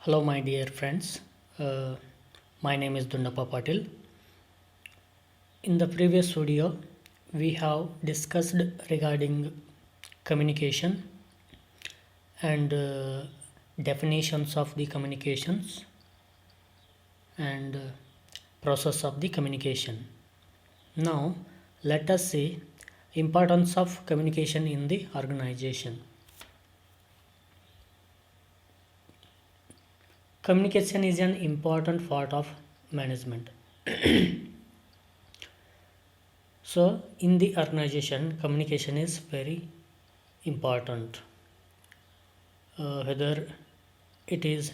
Hello, my dear friends. Uh, my name is Dundappa Patil. In the previous video, we have discussed regarding communication and definitions of the communications and process of the communication. Now, let us see importance of communication in the organization. Communication is an important part of management. So, in the organization, communication is very important. Whether it is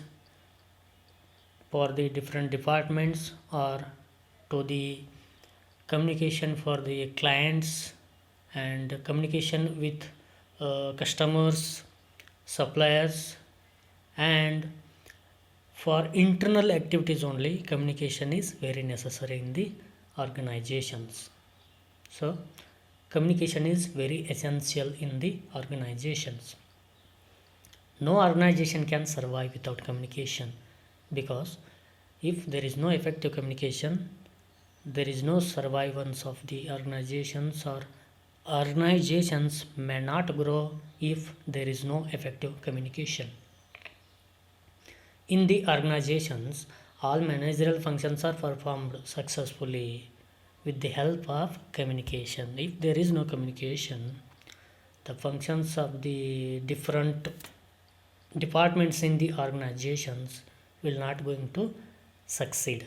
for the different departments or to the communication for the clients and communication with customers, suppliers, and for internal activities only, communication is very necessary in the organizations. So, communication is very essential in the organizations. No organization can survive without communication, because if there is no effective communication, there is no survivance of the organizations, or organizations may not grow if there is no effective communication. In the organizations, all managerial functions are performed successfully with the help of communication. If there is no communication, the functions of the different departments in the organizations will not going to succeed.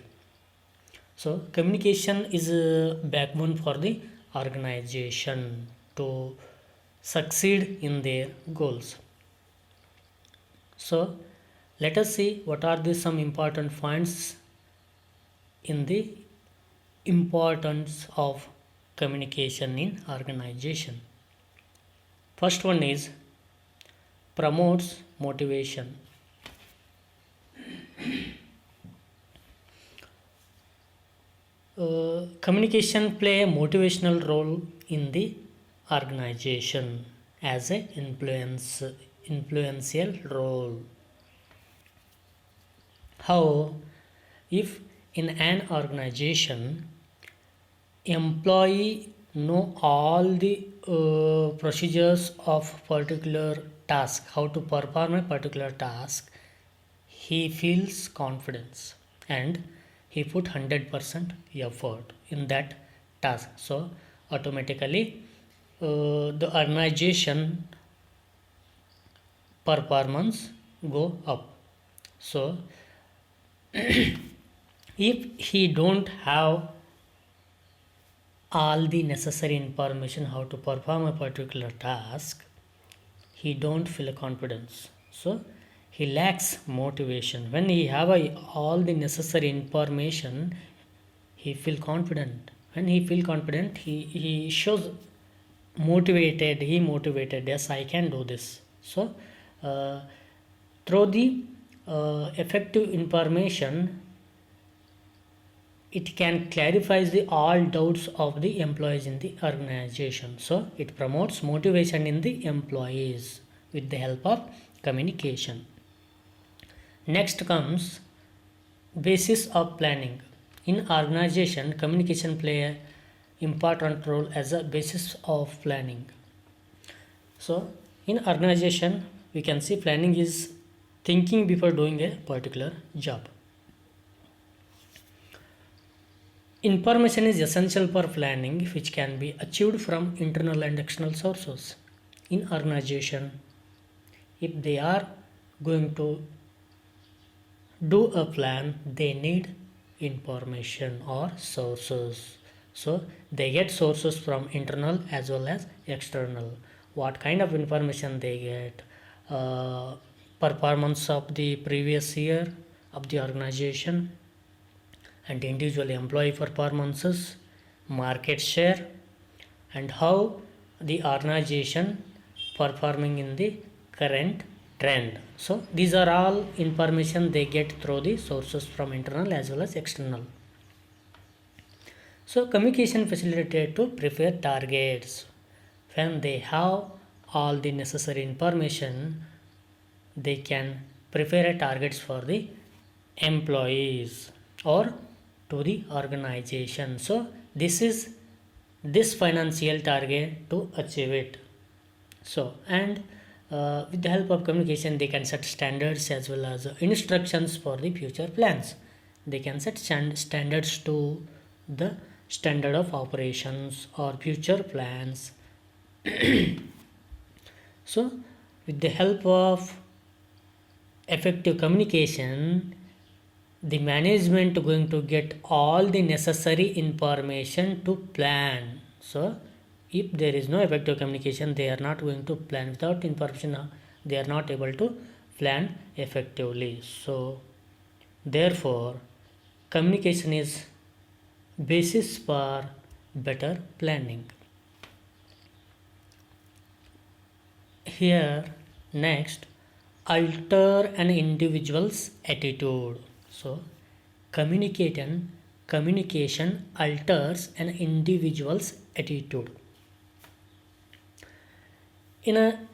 So communication is a backbone for the organization to succeed in their goals. So let us see what are the some important points in the importance of communication in organization. First one is promotes motivation. Communication play a motivational role in the organization as a influential role. How? If in an organization employee know all the procedures of particular task, how to perform a particular task, he feels confidence and he put 100% effort in that task. So automatically the organization performance go up. So if he don't have all the necessary information how to perform a particular task, he don't feel confidence. So he lacks motivation. When he have all the necessary information, he feel confident. When he feel confident, he shows motivated. He motivated. Yes, I can do this. So through the effective information, it can clarify the all doubts of the employees in the organization. So it promotes motivation in the employees with the help of communication. Next comes basis of planning. In organization, communication play a important role as a basis of planning. So in organization, we can see planning is thinking before doing a particular job. Information is essential for planning, which can be achieved from internal and external sources. In organization, if they are going to do a plan, they need information or sources. So they get sources from internal as well as external. What kind of information they get? Performance of the previous year of the organization and individual employee performances, market share, and how the organization performing in the current trend. So these are all information they get through the sources from internal as well as external. So communication facilitated to prepare targets. When they have all the necessary information, they can prepare a targets for the employees or to the organization. So this is this financial target to achieve it. So and with the help of communication they can set standards as well as instructions for the future plans. They can set standards to the standard of operations or future plans. So with the help of effective communication, the management going to get all the necessary information to plan. So if there is no effective communication, they are not going to plan. Without information, they are not able to plan effectively. So therefore communication is basis for better planning. Here next, alter an individual's attitude. So communication alters an individual's attitude. In an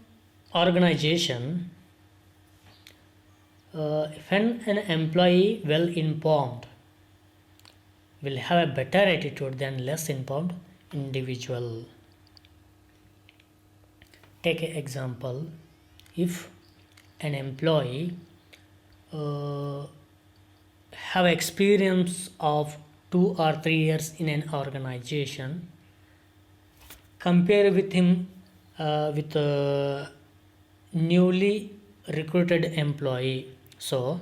organization, when an employee well informed will have a better attitude than less informed individual. Take an example. If an employee have experience of 2 or 3 years in an organization, compare with him with a newly recruited employee. So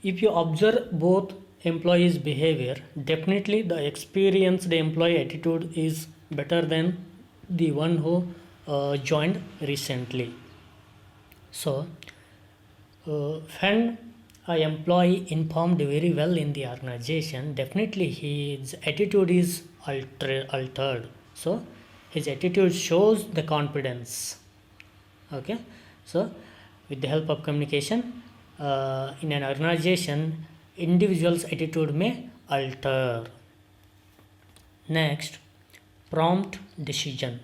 if you observe both employees behavior, definitely the experienced employee attitude is better than the one who joined recently. So when an employee informed very well in the organization, definitely his attitude is altered. So his attitude shows the confidence. Okay, so with the help of communication in an organization, individual's attitude may alter. Next, prompt decision.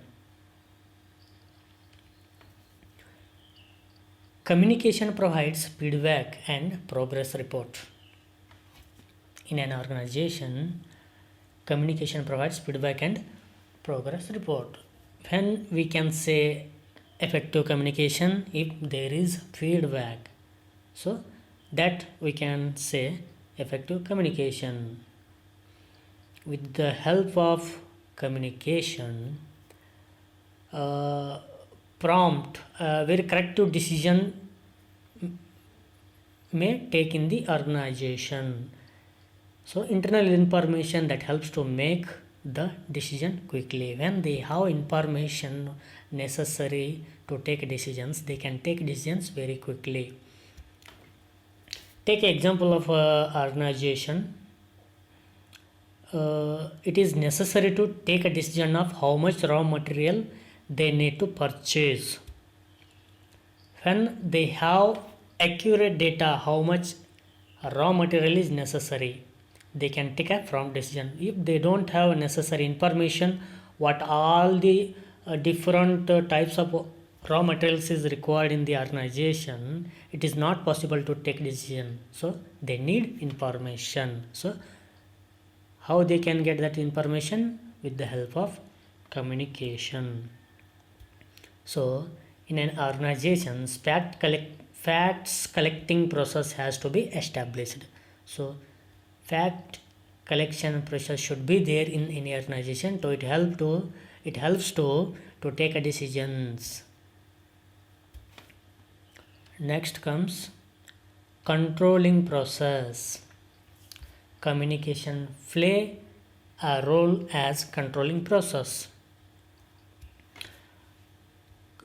Communication provides feedback and progress report. In an organization, communication provides feedback and progress report. When we can say effective communication, if there is feedback, so that we can say effective communication. With the help of communication, prompt very corrective decision may take in the organization. So internal information that helps to make the decision quickly. When they have information necessary to take decisions, they can take decisions very quickly. Take an example of organization. It is necessary to take a decision of how much raw material they need to purchase. When they have accurate data how much raw material is necessary, they can take a prompt decision. If they don't have necessary information what all the different types of raw materials is required in the organization, it is not possible to take decision. So they need information. So how they can get that information? With the help of communication. So in an organization, facts collecting process has to be established. So fact collection process should be there in any organization. So it helps to take a decisions. Next comes controlling process. Communication play a role as controlling process.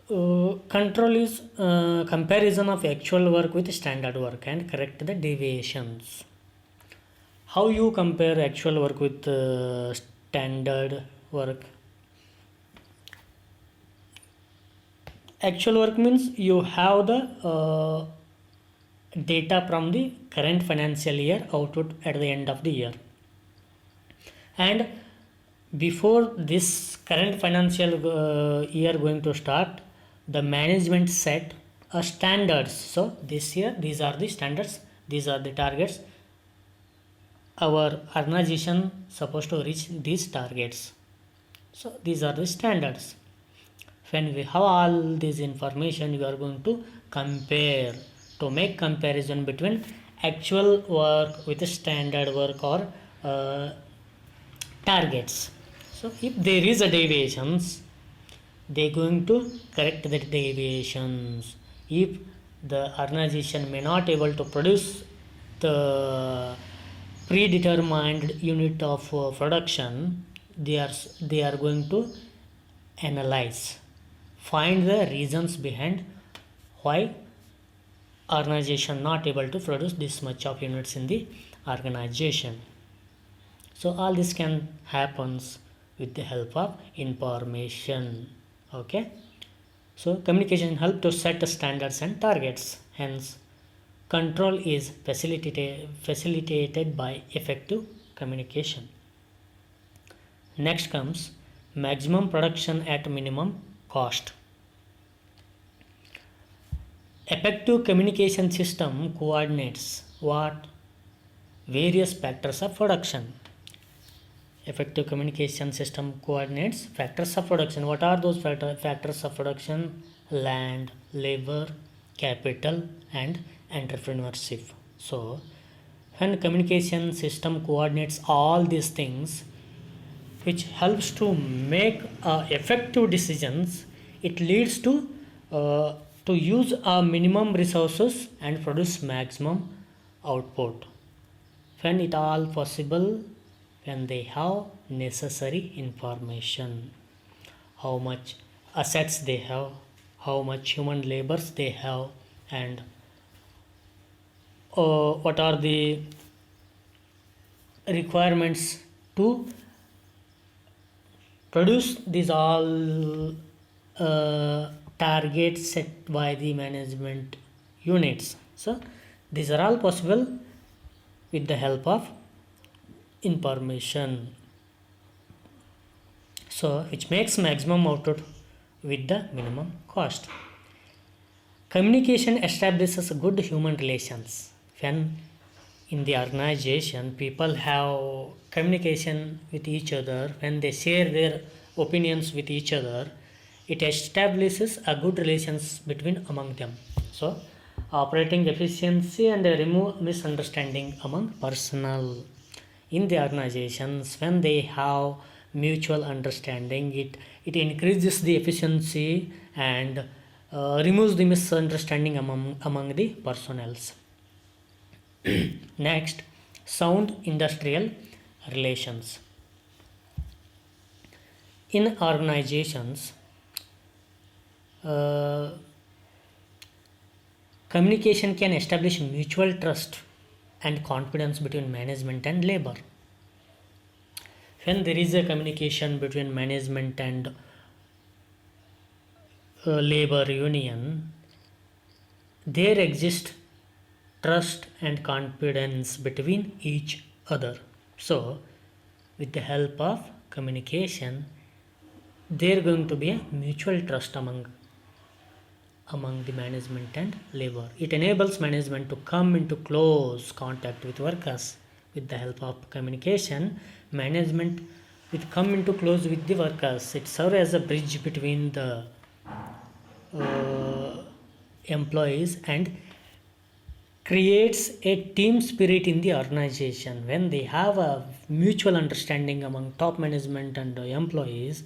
Control is comparison of actual work with standard work and correct the deviations. How you compare actual work with standard work? Actual work means you have the data from the current financial year output at the end of the year, and before this current financial year going to start, the management set standards. So this here, these are the standards, these are the targets. Our organization supposed to reach these targets. So these are the standards. When we have all this information, you are going to compare, to make comparison between actual work with standard work or targets. So if there is a deviations, they going to correct the deviations. If the organization may not able to produce the predetermined unit of production, they are going to analyze, find the reasons behind why organization not able to produce this much of units in the organization. So all this can happens with the help of information. Okay, so communication help to set standards and targets. Hence control is facilitated by effective communication. Next comes maximum production at minimum cost. Effective communication system coordinates what? Various factors of production. Effective communication system coordinates factors of production. What are those factors of production? Land, labor, capital, and entrepreneurship. So when communication system coordinates all these things, which helps to make effective decisions, it leads to use minimum resources and produce maximum output. When it all possible, when they have necessary information, how much assets they have, how much human labors they have, and what are the requirements to produce these all targets set by the management units. So these are all possible with the help of information. So which makes maximum output with the minimum cost. Communication establishes good human relations. When in the organization people have communication with each other, when they share their opinions with each other, it establishes a good relations between among them. So operating efficiency and remove misunderstanding among personnel. In the organizations, when they have mutual understanding, it increases the efficiency and removes the misunderstanding among the personnels. Next, sound industrial relations. In organizations, communication can establish mutual trust and confidence between management and labor. When there is a communication between management and labor union, there exists trust and confidence between each other. So with the help of communication, there going to be a mutual trust among the management and labor. It enables management to come into close contact with workers. With the help of communication, management will come into close with the workers. It serves as a bridge between the employees and creates a team spirit in the organization. When they have a mutual understanding among top management and employees,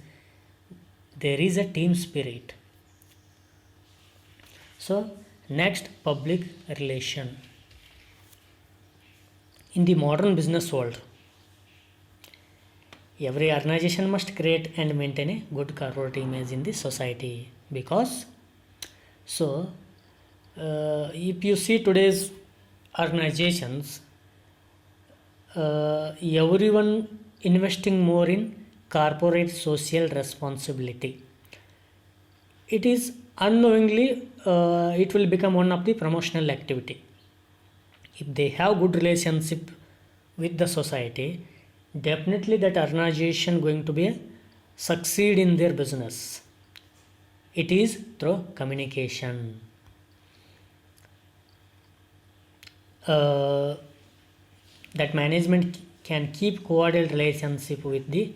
there is a team spirit. So next, public relation. In the modern business world, every organization must create and maintain a good corporate image in the society, because if you see today's organizations, everyone investing more in corporate social responsibility. It is unknowingly it will become one of the promotional activity. If they have good relationship with the society, definitely that organization going to be succeed in their business. It is through communication. uh, that management can keep coordinated relationship with the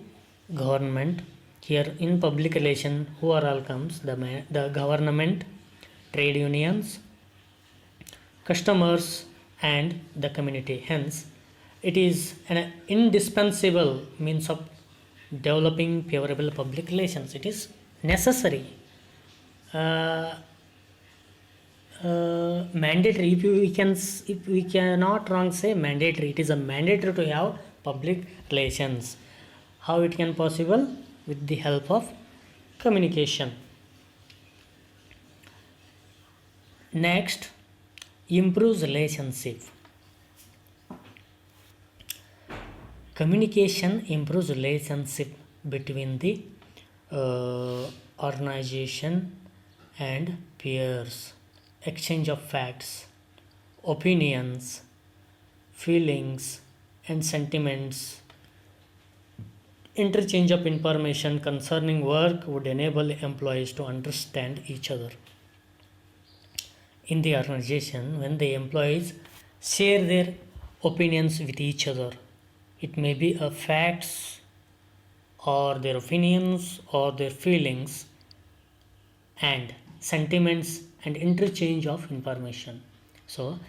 government. Here in public relation, who are all comes the government, trade unions, customers, and the community. Hence, it is an indispensable means of developing favorable public relations. It is necessary, uh, mandatory. If we cannot wrong say mandatory, it is a mandatory to have public relations. How it can possible? With the help of communication. Next, improves relationship. Communication improves relationship between the organization and peers. Exchange of facts, opinions, feelings, and sentiments. Interchange of information concerning work would enable employees to understand each other. In the organization, when the employees share their opinions with each other, it may be a facts or their opinions or their feelings and sentiments and interchange of information. So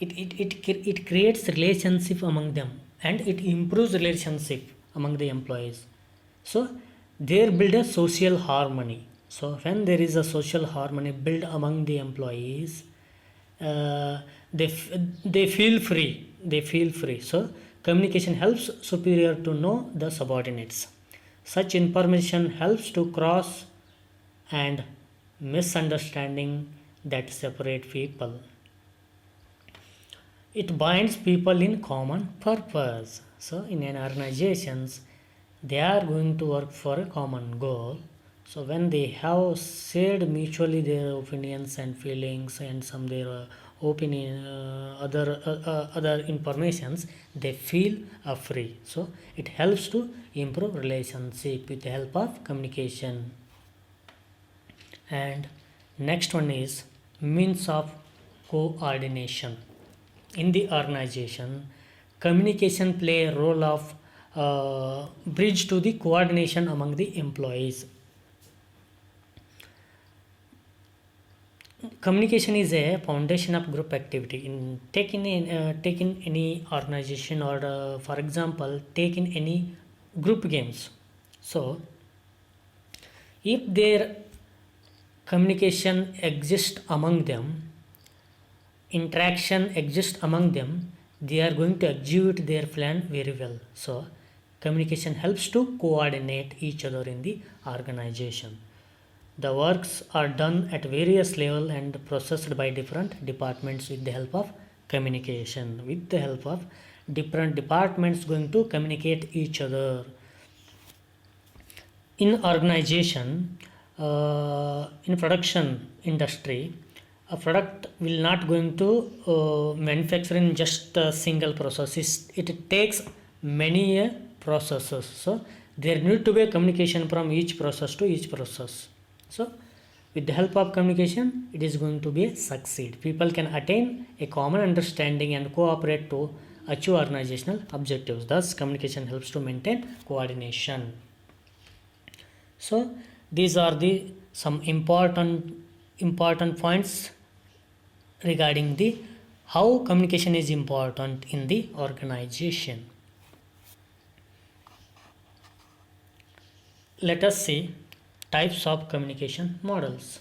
it creates relationship among them and it improves relationship among the employees. So there build a social harmony. So when there is a social harmony built among the employees, they feel free. So communication helps superior to know the subordinates. Such information helps to cross and misunderstanding that separate people. It binds people in common purpose. So in an organizations, they are going to work for a common goal. So when they have shared mutually their opinions and feelings and some their opinion other informations, they feel free. So it helps to improve relationship with the help of communication. And next one is means of coordination. In the organization, communication play a role of bridge to the coordination among the employees. Communication is a foundation of group activity. In taking any organization or for example taking any group games. So if their communication exists among them, interaction exists among them, they are going to execute their plan very well. So communication helps to coordinate each other in the organization. The works are done at various levels and processed by different departments with the help of communication. With the help of different departments going to communicate each other. In organization, in production industry, a product will not going to manufacture in just a single process. It takes many processes. So there need to be a communication from each process to each process. So with the help of communication, it is going to be a succeed. People can attain a common understanding and cooperate to achieve organizational objectives. Thus communication helps to maintain coordination. So these are the some important points regarding the how communication is important in the organization. Let us see types of communication models.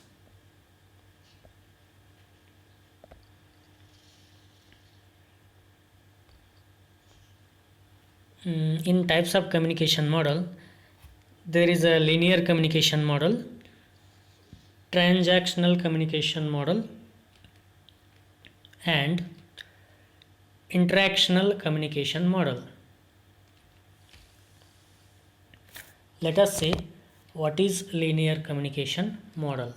In types of communication model, there is a linear communication model, transactional communication model, and interactional communication model. Let us see what is linear communication model.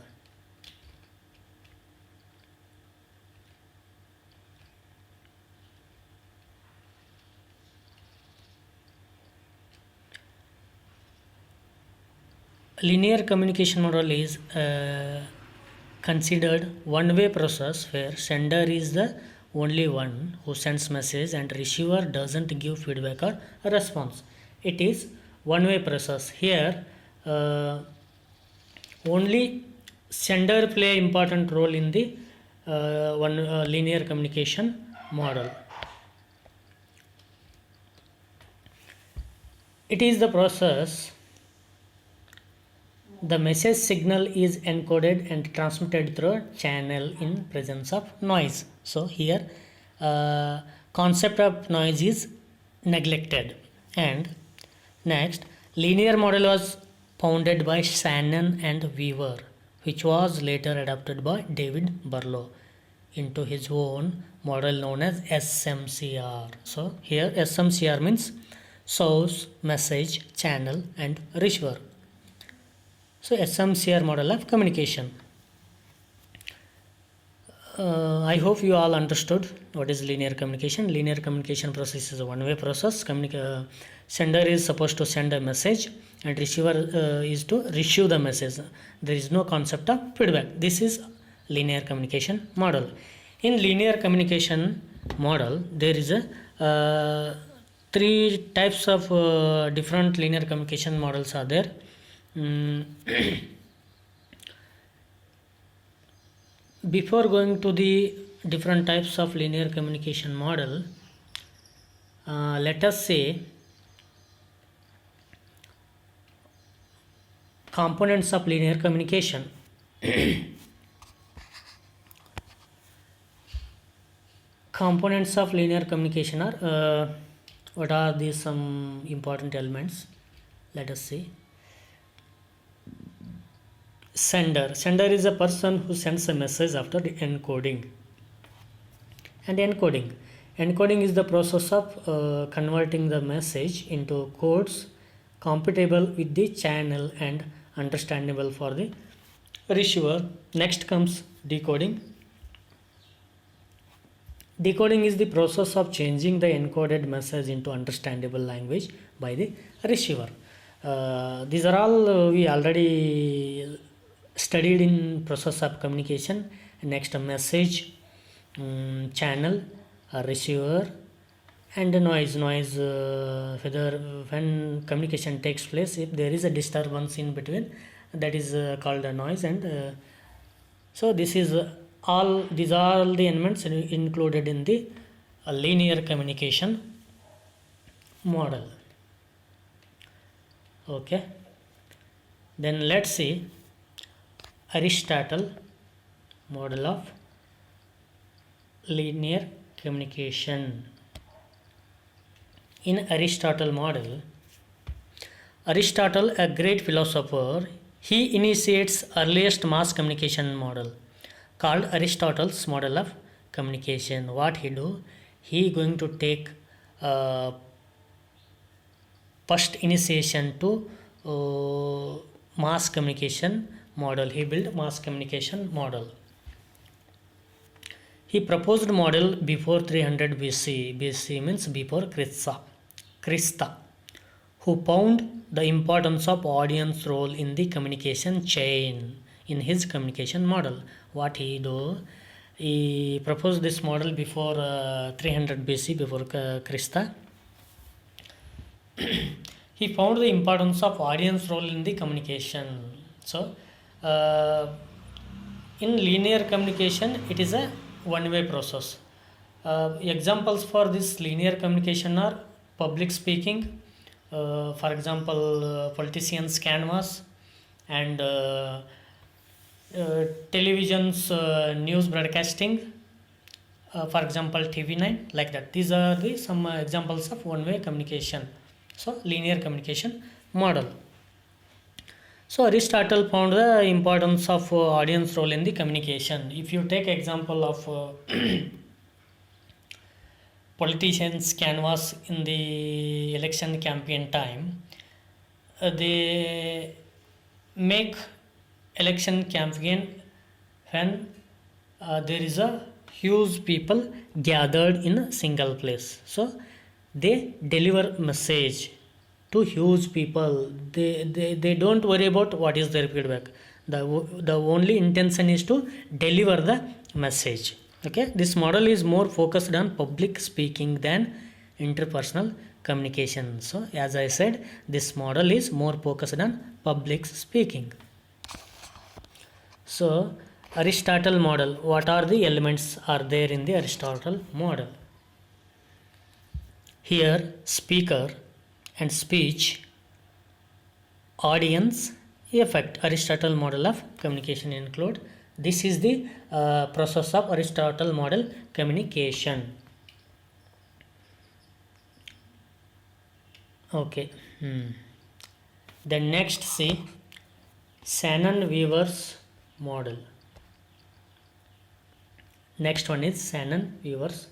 Linear communication model is considered one-way process where sender is the only one who sends message and receiver doesn't give feedback or response. It is one-way process. Here only sender play important role in the linear communication model. It is the process the message signal is encoded and transmitted through a channel in presence of noise. So here concept of noise is neglected. And next, linear model was founded by Shannon and Weaver, which was later adopted by David Barlow into his own model known as SMCR. So here SMCR means source, message, channel and receiver. So SMCR model of communication. I hope you all understood what is linear communication. Linear communication process is a one-way process. Sender is supposed to send a message and receiver is to receive the message. There is no concept of feedback. This is linear communication model. In linear communication model, there is a three types of different linear communication models are there. Before going to the different types of linear communication model, let us say components of linear communication. Components of linear communication are what are these some important elements? Let us see. Sender is a person who sends a message after the encoding. And encoding is the process of converting the message into codes compatible with the channel and understandable for the receiver. Next comes decoding. Decoding is the process of changing the encoded message into understandable language by the receiver. These are all we already studied in process of communication. Next, a message, channel, a receiver, and noise. Whether when communication takes place, if there is a disturbance in between, that is called a noise. And so this is all. These are all the elements included in the linear communication model. Okay. Then let's see Aristotle model of linear communication. In Aristotle model, Aristotle, a great philosopher, he initiates earliest mass communication model called Aristotle's model of communication. What he do? He going to take first initiation to mass communication model. He built mass communication model. He proposed model before 300 BC. BC means before Christa, who found the importance of audience role in the communication chain in his communication model. What he do? He proposed this model before 300 BC, before Christa. He found the importance of audience role in the communication. So in linear communication, it is a one-way process. Examples for this linear communication are public speaking, for example, politicians canvas, and television's news broadcasting, for example TV9, like that. These are the some examples of one-way communication. So linear communication model. So Aristotle found the importance of audience role in the communication. If you take example of politicians canvas in the election campaign time, they make election campaign when there is a huge people gathered in a single place. So they deliver message to huge people. They don't worry about what is their feedback. The only intention is to deliver the message. Okay, this model is more focused on public speaking than interpersonal communication. So as I said, this model is more focused on public speaking. So Aristotle model, what are the elements are there in the Aristotle model? Here speaker and speech, audience, effect. Aristotle model of communication include. This is the process of Aristotle model communication. Okay. Then next see Shannon-Weaver's model. Next one is Shannon-Weaver's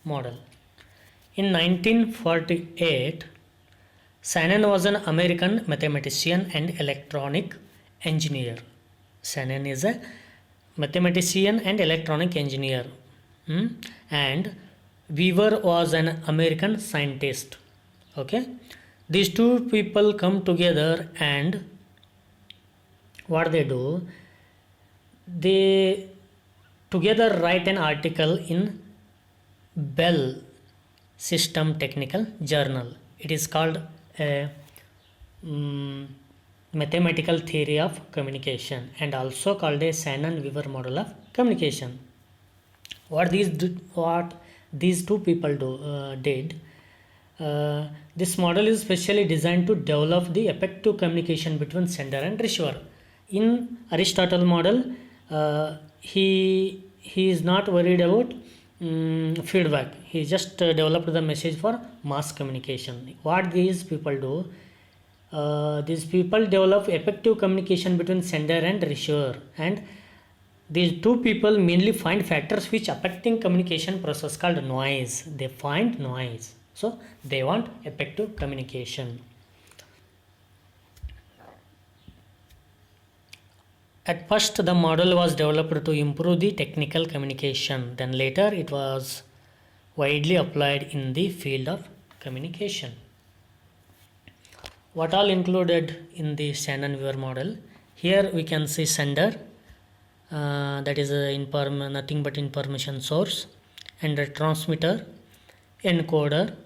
model. In 1948, Shannon was an American mathematician and electronic engineer. Shannon is a mathematician and electronic engineer. And Weaver was an American scientist. Okay, these two people come together, and what they do, they together write an article in Bell System Technical Journal. It is called a mathematical theory of communication, and also called a Shannon-Weaver model of communication. What these two people did. This model is specially designed to develop the effective communication between sender and receiver. In Aristotle model, he is not worried about feedback. He just developed the message for mass communication. What these people do, these people develop effective communication between sender and receiver, and these two people mainly find factors which affecting communication process called noise. They find noise, so they want effective communication. At first, the model was developed to improve the technical communication. Then later, it was widely applied in the field of communication. What all included in the Shannon-Weaver model? Here we can see sender, that is nothing but information source, and a transmitter, encoder,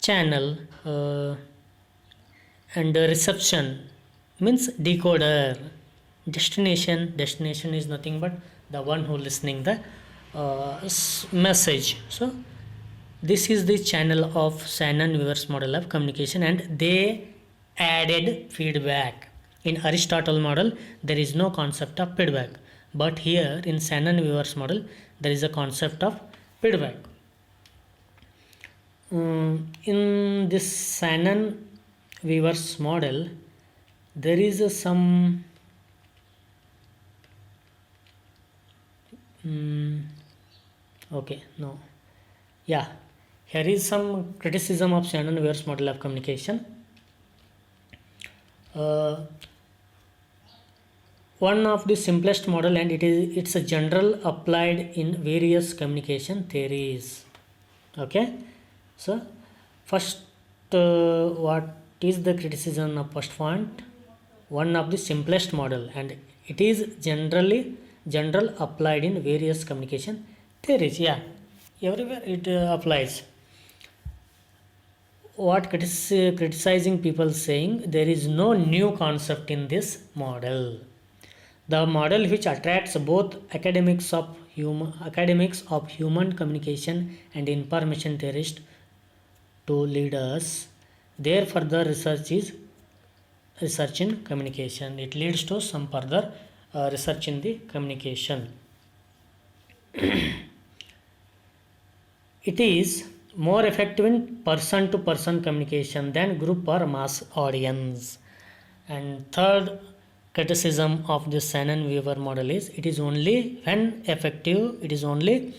channel, and reception means decoder. Destination is nothing but the one who listening the message. So this is the channel of Shannon-Weaver's model of communication, and they added feedback. In Aristotle model, there is no concept of feedback, but here in Shannon-Weaver's model, there is a concept of feedback. In this Shannon-Weaver's model, there is some here is some criticism of Shannon-Weaver's model of communication. One of the simplest model, and it's a general applied in various communication theories. Okay, so first, what is the criticism of first point? One of the simplest model, and it is general applied in various communication theories. Everywhere it applies. What criticizing people saying, there is no new concept in this model. The model which attracts both academics of human communication and information theorists to lead us. Their further research is research in communication. It leads to some further research in the communication. It is more effective in person-to-person communication than group or mass audience. And third criticism of the Shannon-Weaver model is, it is only when effective, it is only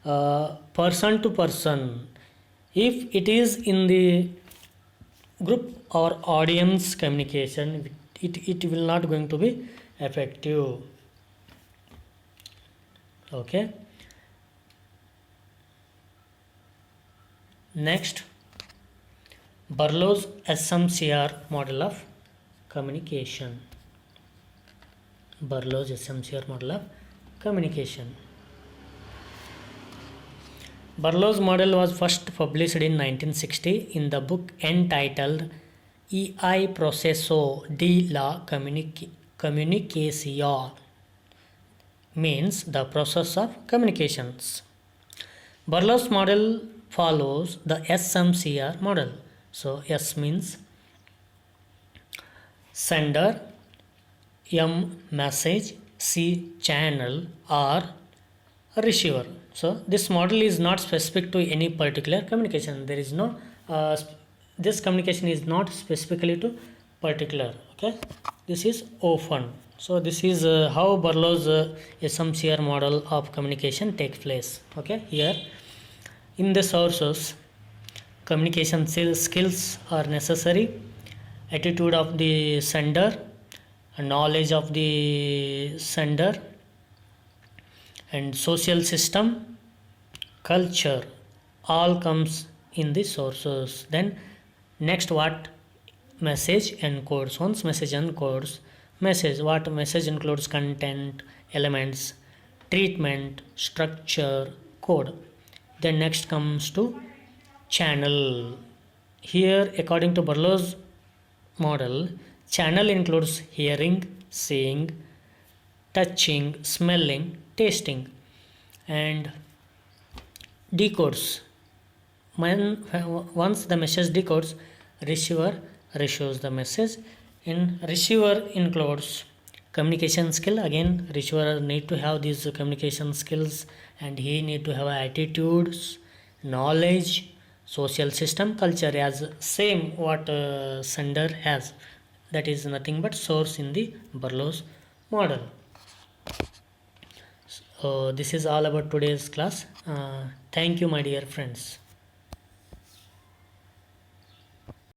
person-to-person. If it is in the group or audience communication, it will not going to be effective. Okay. Next, Berlow's SMCR model of communication. Berlow's SMCR model of communication. Barlow's model was first published in 1960 in the book entitled "Il processo di la comunicazione", means the process of communications. Barlow's model follows the SMCR model. So S means sender, M message, C channel, R receiver. So this model is not specific to any particular communication. There is no this communication is not specifically to particular. Okay, this is often. So this is how Barlow's SMCR model of communication takes place. Okay, here in the sources, communication skills are necessary. Attitude of the sender, knowledge of the sender, and social system, culture, all comes in the sources. Then next, what message encodes? Once message encodes, what message includes content, elements, treatment, structure, code. Then next comes to channel. Here, according to Barlow's model, channel includes hearing, seeing, touching, smelling, tasting, and decodes. Once the message decodes, receiver receives the message. In receiver includes communication skill. Again, receiver need to have these communication skills, and he need to have attitudes, knowledge, social system, culture, as same what sender has. That is nothing but source in the Barlow's model. So this is all about today's class. Thank you, my dear friends.